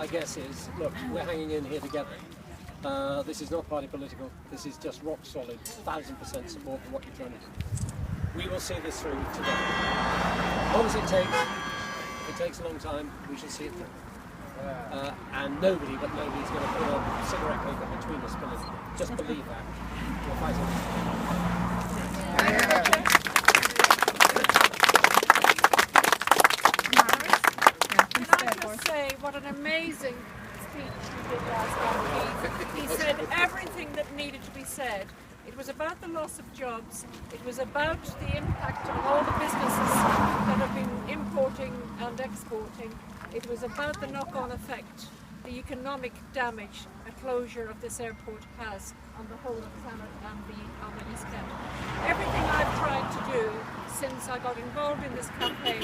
I guess, is, look, we're hanging in here together. This is not party political. This is just rock solid, 1000% support for what you're trying to do. We will see this through together. As long as it takes. If it takes a long time, we shall see it through. And nobody is going to put a cigarette paper between us. Just believe that. We're fighting. Can I just say what an amazing speech he did last night. He said everything that needed to be said. It was about the loss of jobs. It was about the impact on all the businesses that have been importing and exporting. It was about the knock-on effect, the economic damage a closure of this airport has on the whole of Thanet and on the East End. Everything I've tried to do since I got involved in this campaign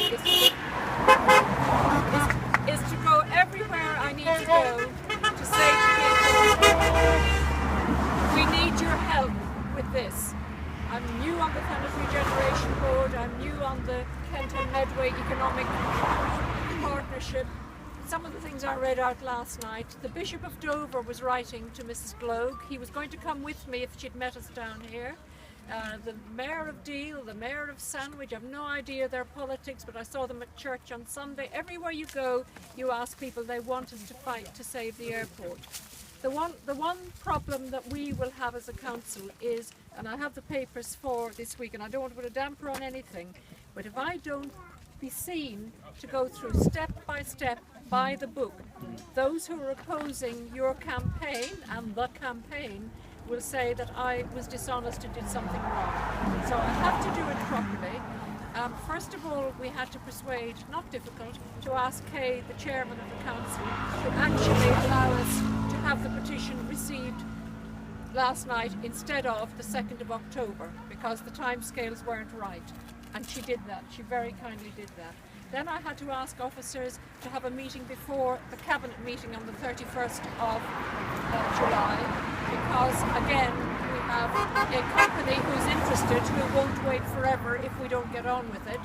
is to go everywhere I need to go to say to people, we need your help with this. I'm new on the Thanet Regeneration Board, I'm new on the Kent and Medway Economic Partnership. Some of the things I read out last night, the Bishop of Dover was writing to Mrs. Gloag. He was going to come with me if she'd met us down here. The Mayor of Deal, the Mayor of Sandwich, I've no idea their politics, but I saw them at church on Sunday. Everywhere you go, you ask people, they want us to fight to save the airport. The one problem that we will have as a council is, and I have the papers for this week, and I don't want to put a damper on anything, but if I don't be seen to go through step by step by the book, those who are opposing your campaign and the campaign will say that I was dishonest and did something wrong. So I have to do it properly. First of all, we had to persuade, not difficult, to ask Kay, the chairman of the council, to actually allow us to have the petition received last night instead of the 2nd of October, because the timescales weren't right. And she did that. She very kindly did that. Then I had to ask officers to have a meeting before the cabinet meeting on the 31st of July, because again we have a company who's interested who won't wait forever if we don't get on with it.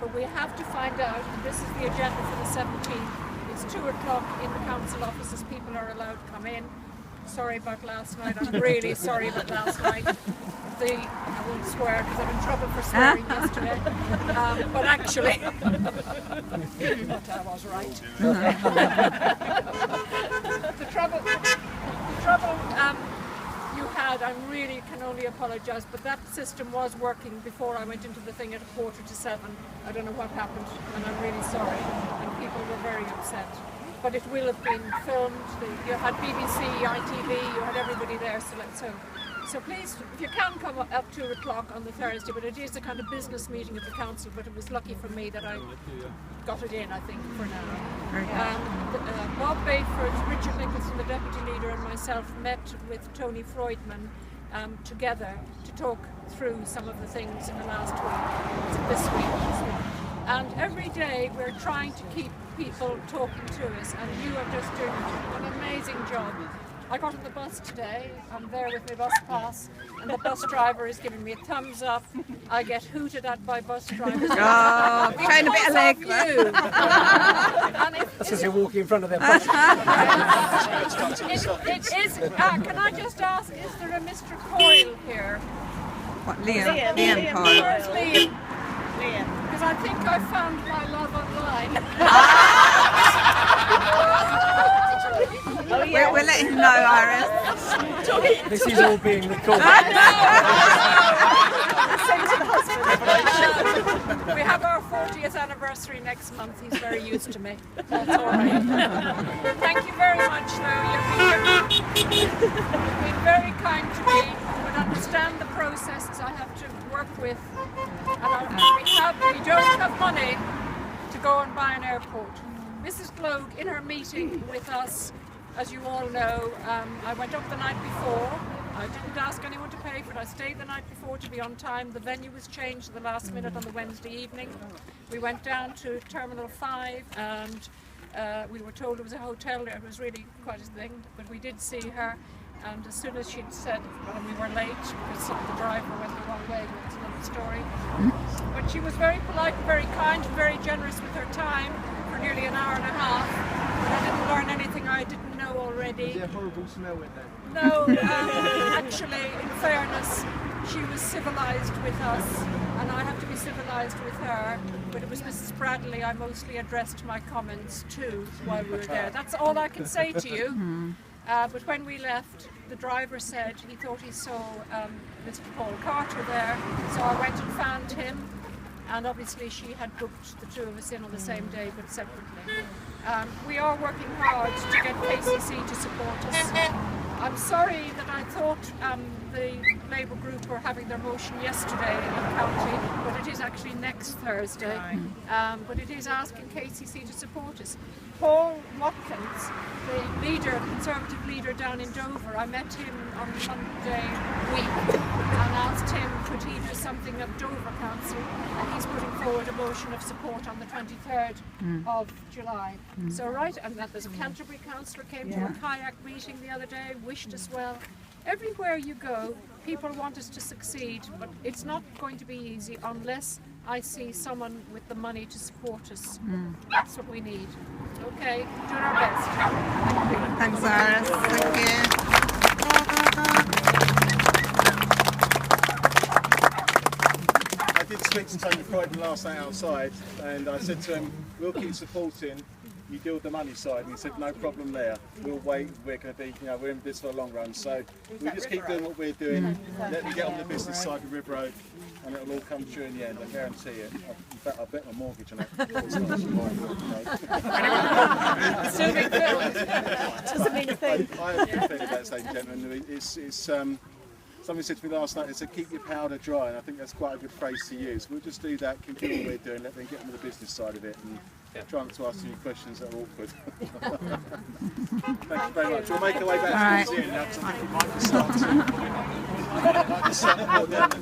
But we have to find out, and this is the agenda for the 17th, it's 2 o'clock in the council offices, people are allowed to come in. Sorry about last night, I'm really sorry about last night. I won't swear because I'm in trouble for swearing yesterday, but actually, but I was right. The trouble you had, I really can only apologise, but that system was working before I went into the thing at 6:45. I don't know what happened, and I'm really sorry, and people were very upset. But it will have been filmed. You had BBC, ITV, you had everybody there, so let's hope. So please, if you can come up at 2 o'clock on the Thursday, but it is a kind of business meeting of the council, but it was lucky for me that I got it in, I think, for now. Bob Bayford, Richard Nicholson, the deputy leader, and myself met with Tony Freudman together to talk through some of the things in the last week, this week. And every day we're trying to keep people talking to us, and you are just doing an amazing job. I got on the bus today, I'm there with my bus pass, and the bus driver is giving me a thumbs up. I get hooted at by bus drivers. Oh, trying a bit of leg. That's because you're walking in front of their bus. It is, can I just ask, is there a Mr. Coyle here? What, Liam Coyle? Where's Liam? Because I think I found my love online. Oh, yeah. We're letting him know, Iris. This is all being recorded. We have our 40th anniversary next month. He's very used to me. That's all right. Thank you very much, though. You've been very kind to me. You would understand the processes I have to work with. And we don't have money to go and buy an airport. Mrs. Gloag, in her meeting with us, as you all know, I went up the night before. I didn't ask anyone to pay for it. I stayed the night before to be on time. The venue was changed at the last minute on the Wednesday evening. We went down to Terminal 5 and we were told it was a hotel there. It was really quite a thing, but we did see her. And as soon as she'd said, well, we were late because the driver went the wrong way, but it's another story. But she was very polite, very kind, very generous with her time for nearly an hour and a half. But I didn't learn anything I didn't know already. Is there a horrible smell in there? No, actually, in fairness, she was civilised with us, and I have to be civilised with her. But it was Mrs. Bradley I mostly addressed my comments to while we were there. That's all I can say to you. But when we left, the driver said he thought he saw Mr. Paul Carter there, so I went and found him. And obviously she had booked the two of us in on the same day, but separately. We are working hard to get KCC to support us. I'm sorry that I thought the Labour group were having their motion yesterday in the county, but it is actually next Thursday. But it is asking KCC to support us. Paul Watkins, the leader, the Conservative leader down in Dover, I met him on Monday week and asked him could he do something at Dover Council, and he's putting forward a motion of support on the 23rd of July. So and that there's a Canterbury councillor came to a kayak meeting the other day, wished us well. Everywhere you go, people want us to succeed, but it's not going to be easy unless I see someone with the money to support us. That's what we need. Okay, doing our best. Thanks, Iris. Thank you. I did speak to Tony Croydon last night outside, and I said to him, we'll keep supporting, you deal with the money side, and he said no problem there, we'll wait, we're going to be, we're in this for the long run, so we just keep doing what we're doing, let me get on the business side of River Road, and it'll all come true in the end, I guarantee it. In fact, I bet my mortgage on it. Assuming doesn't mean a thing. I have a good feeling about St. Gentleman. Somebody said to me last night, they said keep your powder dry, and I think that's quite a good phrase to use. We'll just do that, keep doing what we're doing, let them get on with the business side of it, and try not to ask any questions that are awkward. Thank you very much. We'll make our way back to the museum now, because I think we might be starting to